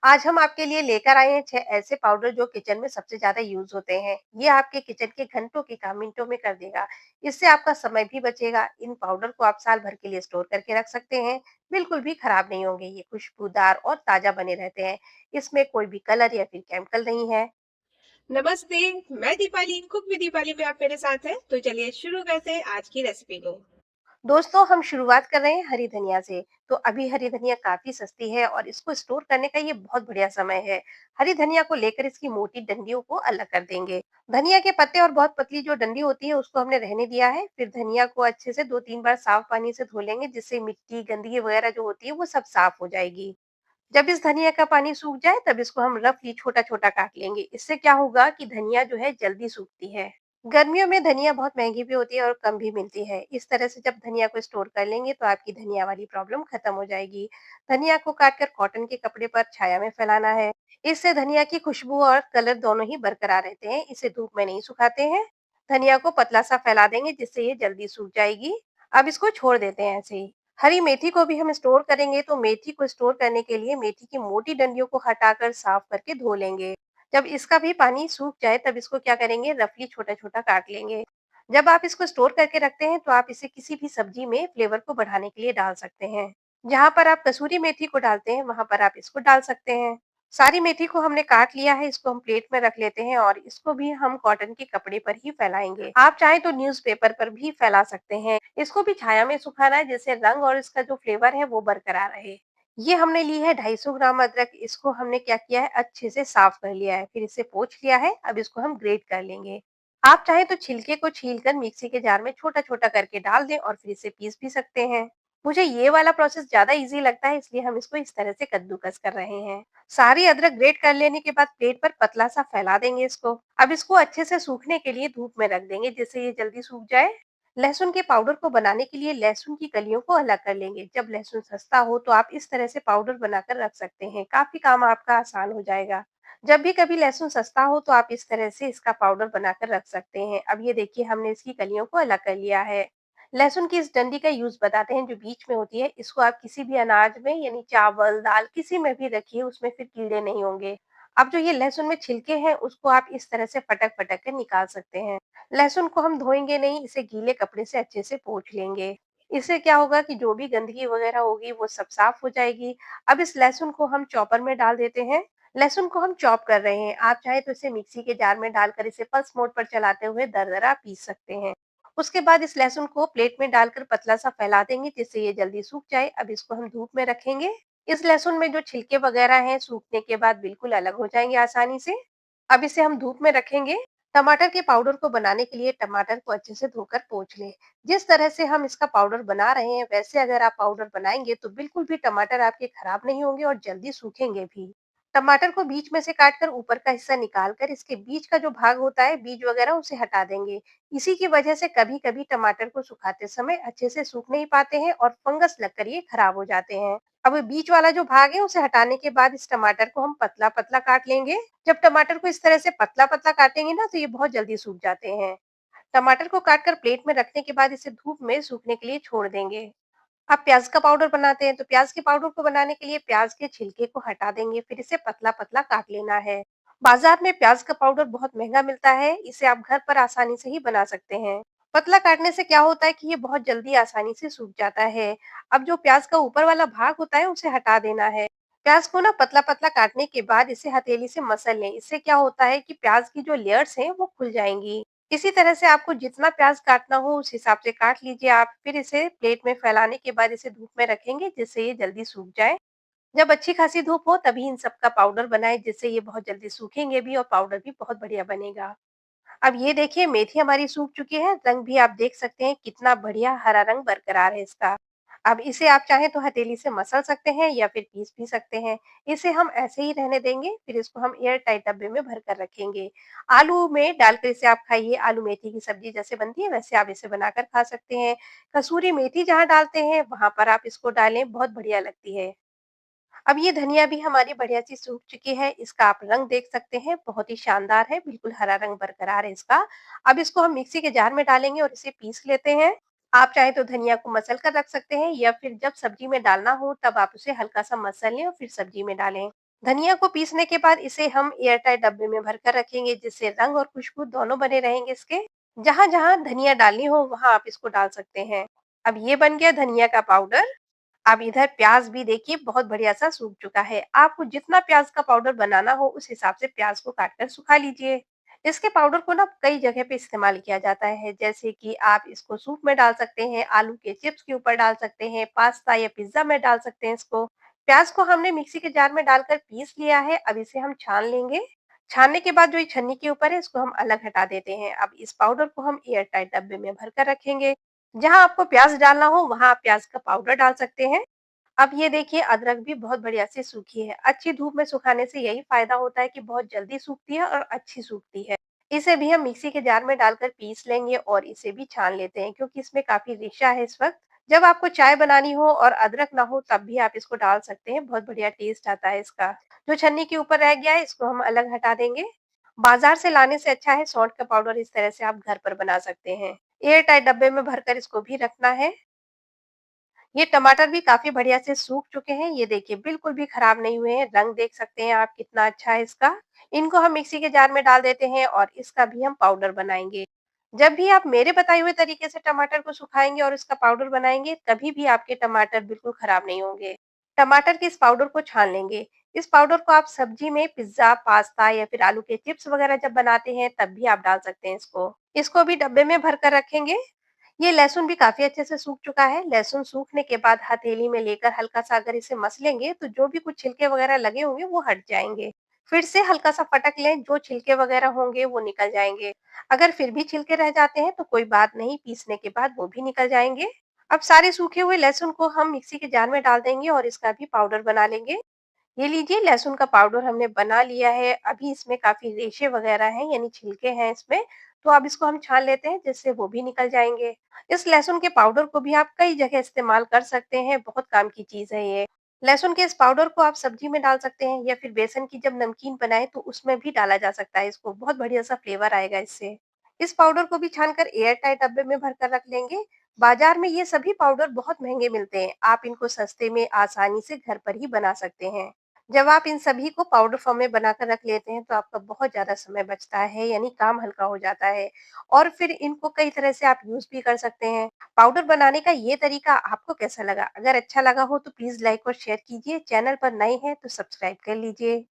आज हम आपके लिए लेकर आए हैं 6 ऐसे पाउडर जो किचन में सबसे ज़्यादा यूज़ होते हैं। ये आपके किचन के घंटों के काम मिनटों में कर देगा। इससे आपका समय भी बचेगा। इन पाउडर को आप साल भर के लिए स्टोर करके रख सकते हैं। बिल्कुल भी खराब नहीं होंगे। ये खुशबूदार और ताज़ा बने रहते हैं। इसमें कोई भी कलर या फिर केमिकल नहीं है। नमस्ते। मैं दीपाली, कुक विद दीपाली में आप मेरे साथ हैं। तो चलिए शुरू करते हैं आज की रेसिपी को। दोस्तों हम शुरुआत कर रहे हैं हरी धनिया से। तो अभी हरी धनिया काफी सस्ती है और इसको स्टोर करने का ये बहुत बढ़िया समय है। हरी धनिया को लेकर इसकी मोटी डंडियों को अलग कर देंगे। धनिया के पत्ते और बहुत पतली जो डंडी होती है उसको हमने रहने दिया है। फिर धनिया को अच्छे से 2-3 बार साफ पानी से धो लेंगे, जिससे मिट्टी गंदगी वगैरह जो होती है वो सब साफ हो जाएगी। जब इस धनिया का पानी सूख जाए तब इसको हम रफली छोटा छोटा काट लेंगे। इससे क्या होगा कि धनिया जो है जल्दी सूखती है। गर्मियों में धनिया बहुत महंगी भी होती है और कम भी मिलती है। इस तरह से जब धनिया को स्टोर कर लेंगे तो आपकी धनिया वाली प्रॉब्लम खत्म हो जाएगी। धनिया को काटकर कॉटन के कपड़े पर छाया में फैलाना है। इससे धनिया की खुशबू और कलर दोनों ही बरकरार रहते हैं। इसे धूप में नहीं सुखाते हैं। धनिया को पतला सा फैला देंगे, जिससे ये जल्दी सूख जाएगी। अब इसको छोड़ देते हैं ऐसे ही। हरी मेथी को भी हम स्टोर करेंगे, तो मेथी को स्टोर करने के लिए मेथी की मोटी डंडियों को हटाकर साफ करके धो लेंगे। जब इसका भी पानी सूख जाए तब इसको क्या करेंगे, रफली छोटा-छोटा काट लेंगे। जब आप इसको स्टोर करके रखते हैं तो आप इसे किसी भी सब्जी में फ्लेवर को बढ़ाने के लिए डाल सकते हैं। जहाँ पर आप कसूरी मेथी को डालते हैं वहाँ पर आप इसको डाल सकते हैं। सारी मेथी को हमने काट लिया है, इसको हम प्लेट में रख लेते हैं और इसको भी हम कॉटन के कपड़े पर ही फैलाएंगे। आप चाहें तो न्यूज़पेपर पर भी फैला सकते हैं। इसको भी छाया में सुखाना है, जिससे रंग और इसका जो फ्लेवर है वो बरकरार रहे। ये हमने ली है 250 ग्राम अदरक। इसको हमने क्या किया है, अच्छे से साफ कर लिया है, फिर इसे पोंछ लिया है। अब इसको हम ग्रेट कर लेंगे। आप चाहें तो छिलके को छीलकर मिक्सी के जार में छोटा-छोटा करके डाल दें और फिर इसे पीस भी सकते हैं। मुझे ये वाला प्रोसेस ज़्यादा ईज़ी लगता है, इसलिए हम इसको इस तरह से कद्दूकस कर रहे हैं। सारी अदरक ग्रेट कर लेने के बाद प्लेट पर पतला सा फैला देंगे इसको। अब इसको अच्छे से सूखने के लिए धूप में रख देंगे, जिससे ये जल्दी सूख जाए। लहसुन के पाउडर को बनाने के लिए लहसुन की कलियों को अलग कर लेंगे। जब लहसुन सस्ता हो तो आप इस तरह से पाउडर बनाकर रख सकते हैं। काफ़ी काम आपका आसान हो जाएगा। जब भी कभी लहसुन सस्ता हो तो आप इस तरह से इसका पाउडर बनाकर रख सकते हैं। अब ये देखिए हमने इसकी कलियों को अलग कर लिया है। लहसुन की इस डंडी का यूज़ बताते हैं जो बीच में होती है। इसको आप किसी भी अनाज में यानी चावल, दाल किसी में भी रखिए, उसमें फिर कीड़े नहीं होंगे। अब जो ये लहसुन में छिलके हैं उसको आप इस तरह से फटक-फटक कर निकाल सकते हैं। लहसुन को हम धोएँगे नहीं, इसे गीले कपड़े से अच्छे से पोंछ लेंगे। इससे क्या होगा कि जो भी गंदगी वगैरह होगी वो सब साफ हो जाएगी। अब इस लहसुन को हम चॉपर में डाल देते हैं। लहसुन को हम चॉप कर रहे हैं। आप चाहे तो इसे मिक्सी के जार में डालकर इसे पल्स मोड पर चलाते हुए दरदरा पीस सकते हैं। उसके बाद इस लहसुन को प्लेट में डालकर पतला सा फैला देंगे, जिससे ये जल्दी सूख जाए। अब इसको हम धूप में रखेंगे। इस लहसुन में जो छिलके वगैरह हैं सूखने के बाद बिल्कुल अलग हो जाएंगे आसानी से। अब इसे हम धूप में रखेंगे। टमाटर के पाउडर को बनाने के लिए टमाटर को अच्छे से धोकर पोंछ लें। जिस तरह से हम इसका पाउडर बना रहे हैं वैसे अगर आप पाउडर बनाएंगे तो बिल्कुल भी टमाटर आपके खराब नहीं होंगे और जल्दी सूखेंगे भी। टमाटर को बीच में से काटकर ऊपर का हिस्सा निकाल कर इसके बीच का जो भाग होता है, बीज वगैरह, उसे हटा देंगे। इसी की वजह से कभी-कभी टमाटर को सुखाते समय अच्छे से सूख नहीं पाते हैं और फंगस लगकर ये खराब हो जाते हैं। अब बीच वाला जो भाग है उसे हटाने के बाद इस टमाटर को हम पतला-पतला काट लेंगे। जब टमाटर को इस तरह से पतला-पतला काटेंगे ना तो ये बहुत जल्दी सूख जाते हैं। टमाटर को काटकर प्लेट में रखने के बाद इसे धूप में सूखने के लिए छोड़ देंगे। आप प्याज का पाउडर बनाते हैं तो प्याज के पाउडर को बनाने के लिए प्याज के छिलके को हटा देंगे, फिर इसे पतला-पतला काट लेना है। बाजार में प्याज का पाउडर बहुत महंगा मिलता है, इसे आप घर पर आसानी से ही बना सकते हैं। पतला काटने से क्या होता है कि ये बहुत जल्दी आसानी से सूख जाता है। अब जो प्याज का ऊपर वाला भाग होता है उसे हटा देना है। प्याज को ना पतला-पतला काटने के बाद इसे हथेली से मसल लें। इससे क्या होता है कि प्याज की जो लेयर्स हैं वो खुल जाएंगी। इसी तरह से आपको जितना प्याज काटना हो उस हिसाब से काट लीजिए आप। फिर इसे प्लेट में फैलाने के बाद इसे धूप में रखेंगे, जिससे ये जल्दी सूख जाए। जब अच्छी खासी धूप हो तभी इन सब का पाउडर बनाएं, जिससे ये बहुत जल्दी सूखेंगे भी और पाउडर भी बहुत बढ़िया बनेगा। अब ये देखिए मेथी हमारी सूख चुकी है। रंग भी आप देख सकते हैं कितना बढ़िया हरा रंग बरकरार है इसका। अब इसे आप चाहें तो हथेली से मसल सकते हैं या फिर पीस भी सकते हैं। इसे हम ऐसे ही रहने देंगे, फिर इसको हम एयर टाइट डब्बे में भर कर रखेंगे। आलू में डालकर इसे आप खाइए। आलू मेथी की सब्जी जैसे बनती है वैसे आप इसे बनाकर खा सकते हैं। कसूरी मेथी जहाँ डालते हैं वहाँ पर आप इसको डालें, बहुत बढ़िया लगती है। अब ये धनिया भी हमारी बढ़िया सी सूख चुकी है। इसका आप रंग देख सकते हैं, बहुत ही शानदार है, बिल्कुल हरा रंग बरकरार है इसका। अब इसको हम मिक्सी के जार में डालेंगे और इसे पीस लेते हैं। आप चाहे तो धनिया को मसल कर रख सकते हैं या फिर जब सब्जी में डालना हो तब आप उसे हल्का सा मसल लें और फिर सब्जी में डालें। धनिया को पीसने के बाद इसे हम एयर टाइट डब्बे में भरकर रखेंगे, जिससे रंग और खुशबू दोनों बने रहेंगे इसके। जहां जहां धनिया डालनी हो वहां आप इसको डाल सकते हैं। अब ये बन गया धनिया का पाउडर। अब इधर प्याज भी देखिए बहुत बढ़िया सा सूख चुका है। आपको जितना प्याज का पाउडर बनाना हो उस हिसाब से प्याज को काट कर सुखा लीजिए। इसके पाउडर को ना कई जगह पे इस्तेमाल किया जाता है, जैसे कि आप इसको सूप में डाल सकते हैं, आलू के चिप्स के ऊपर डाल सकते हैं, पास्ता या पिज्जा में डाल सकते हैं इसको। प्याज को हमने मिक्सी के जार में डालकर पीस लिया है। अब इसे हम छान लेंगे। छानने के बाद जो ये छन्नी के ऊपर है इसको हम अलग हटा देते हैं। अब इस पाउडर को हम एयर टाइट डब्बे में भरकर रखेंगे। जहां आपको प्याज डालना हो वहां आप प्याज का पाउडर डाल सकते हैं। अब ये देखिए अदरक भी बहुत बढ़िया से सूखी है। अच्छी धूप में सुखाने से यही फायदा होता है कि बहुत जल्दी सूखती है और अच्छी सूखती है। इसे भी हम मिक्सी के जार में डालकर पीस लेंगे और इसे भी छान लेते हैं, क्योंकि इसमें काफी रेशा है इस वक्त। जब आपको चाय बनानी हो और अदरक ना हो तब भी आप इसको डाल सकते हैं, बहुत बढ़िया टेस्ट आता है इसका। जो छन्नी के ऊपर रह गया है इसको हम अलग हटा देंगे। बाजार से लाने से अच्छा है सौंठ का पाउडर इस तरह से आप घर पर बना सकते हैं। एयर टाइट डब्बे में भरकर इसको भी रखना है। ये टमाटर भी काफी बढ़िया से सूख चुके हैं। ये देखिए बिल्कुल भी खराब नहीं हुए हैं। रंग देख सकते हैं आप कितना अच्छा है इसका। इनको हम मिक्सी के जार में डाल देते हैं और इसका भी हम पाउडर बनाएंगे। जब भी आप मेरे बताए हुए तरीके से टमाटर को सुखाएंगे और इसका पाउडर बनाएंगे कभी भी आपके टमाटर बिल्कुल खराब नहीं होंगे। टमाटर के इस पाउडर को छान लेंगे। इस पाउडर को आप सब्जी में पिज्जा, पास्ता या फिर आलू के चिप्स वगैरह जब बनाते हैं तब भी आप डाल सकते हैं इसको। इसको भी डब्बे में भरकर रखेंगे। ये लहसुन भी काफ़ी अच्छे से सूख चुका है। लहसुन सूखने के बाद हथेली में लेकर हल्का-सा अगर इसे मस लेंगे तो जो भी कुछ छिलके वगैरह लगे होंगे वो हट जाएँगे। फिर से हल्का-सा फटक लें, जो छिलके वगैरह होंगे वो निकल जाएँगे। अगर फिर भी छिलके रह जाते हैं तो कोई बात नहीं, पीसने के बाद वो भी निकल जाएँगे। अब सारे सूखे हुए लहसुन को हम मिक्सी के जार में डाल देंगे और इसका भी पाउडर बना लेंगे। ये लीजिए लहसुन का पाउडर हमने बना लिया है। अभी इसमें काफ़ी रेशे वगैरह हैं, यानी छिलके हैं इसमें, तो अब इसको हम छान लेते हैं जिससे वो भी निकल जाएँगे। इस लहसुन के पाउडर को भी आप कई जगह इस्तेमाल कर सकते हैं, बहुत काम की चीज़ है ये। लहसुन के इस पाउडर को आप सब्जी में डाल सकते हैं या फिर बेसन की जब नमकीन बनाएँ तो उसमें भी डाला जा सकता है इसको, बहुत बढ़िया-सा फ्लेवर आएगा इससे। इस पाउडर को भी छानकर एयर टाइट डब्बे में भरकर रख लेंगे। बाज़ार में ये सभी पाउडर बहुत महँगे मिलते हैं, आप इनको सस्ते में आसानी से घर पर ही बना सकते हैं। जब आप इन सभी को पाउडर फॉर्म में बनाकर रख लेते हैं तो आपका बहुत ज़्यादा समय बचता है, यानी काम हल्का हो जाता है और फिर इनको कई तरह से आप यूज़ भी कर सकते हैं। पाउडर बनाने का ये तरीका आपको कैसा लगा? अगर अच्छा लगा हो तो प्लीज़ लाइक और शेयर कीजिए। चैनल पर नए हैं तो सब्सक्राइब कर लीजिए।